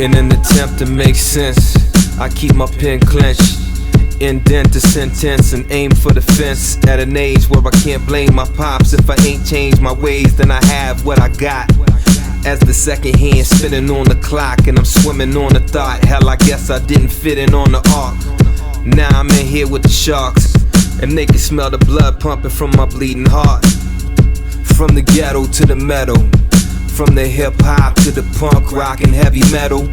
In an attempt to make sense, I keep my pen clenched, indent the sentence and aim for the fence. At an age where I can't blame my pops. If I ain't changed my ways, then I have what I got. As the second hand spinning on the clock, and I'm swimming on the thought, hell, I guess I didn't fit in on the ark. Now I'm in here with the sharks, and they can smell the blood pumping from my bleeding heart. From the ghetto to the metal, from the hip hop to the punk rock and heavy metal.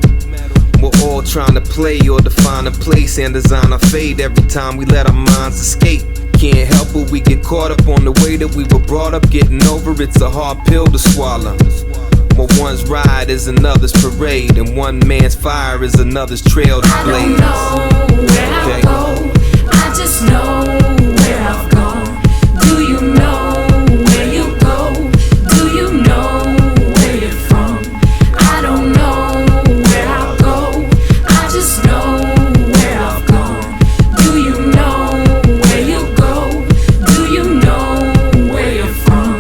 We're all trying to play or define a place and design our fate every time we let our minds escape. Can't help it, we get caught up on the way that we were brought up. Getting over it's a hard pill to swallow. But one's ride is another's parade, and one man's fire is another's trail to blaze. I don't know where I'll go, I just know where I've gone. Do you know where you go? Do you know where you're from? I don't know where I'll go, I just know where I've gone. Do you know where you go? Do you know where you're from?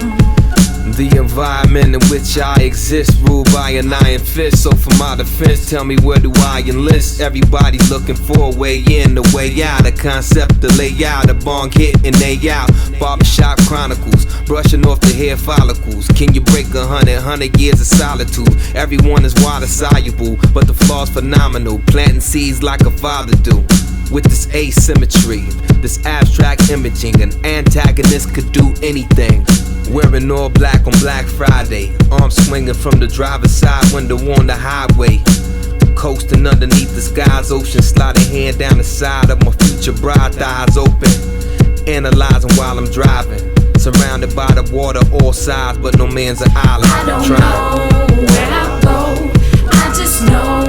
The environment in which I exist, ruled by an iron fist. So for my defense, tell me where do I enlist? Everybody's looking for a way in, a way out, a concept to lay out, a bong hit and they out. Barbershop chronicles, brushing off the hair follicles. Can you break 100 years of solitude? Everyone is water soluble, but the flaw's phenomenal. Planting seeds like a father do. With this asymmetry, this abstract imaging, an antagonist could do anything. Wearing all black on Black Friday, arms swinging from the driver's side window on the highway. Coasting underneath the sky's ocean, sliding hand down the side of my future bride, thighs open. Analyzing while I'm driving, surrounded by the water all sides, but no man's an island. I don't know where I'll go, I just know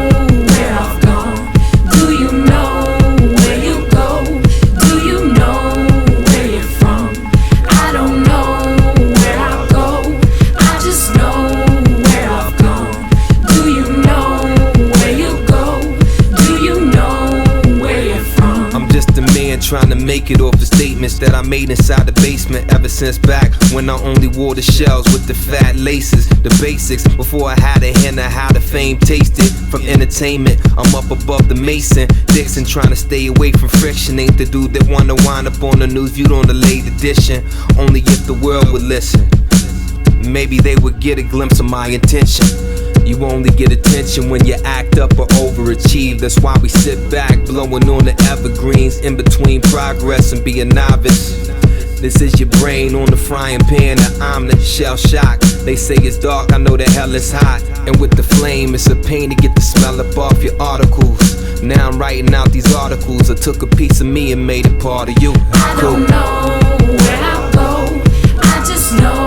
where I've gone. Do you know where you go? Do you know where you're from? I don't know where I'll go, I just know where I've gone. Do you know where you go? Do you know where you're from? I'm just a man trying to make it off the statements that I made inside the basement ever since back when I only wore the shells with the fat laces. The basics before I had a hint of how the fame tasted. From entertainment, I'm up above the Mason Dixon, trying to stay away from friction. Ain't the dude that wanna wind up on the news viewed on the late edition. Only if the world would listen, maybe they would get a glimpse of my intention. You only get attention when you act up or overachieve. That's why we sit back, blowing on the evergreens in between progress and be a novice. This is your brain on the frying pan, and I'm the shell shock. They say it's dark, I know the hell is hot. And with the flame, it's a pain to get the smell up off your articles. Now I'm writing out these articles. I took a piece of me and made it part of you. I don't know where I'll go, I just know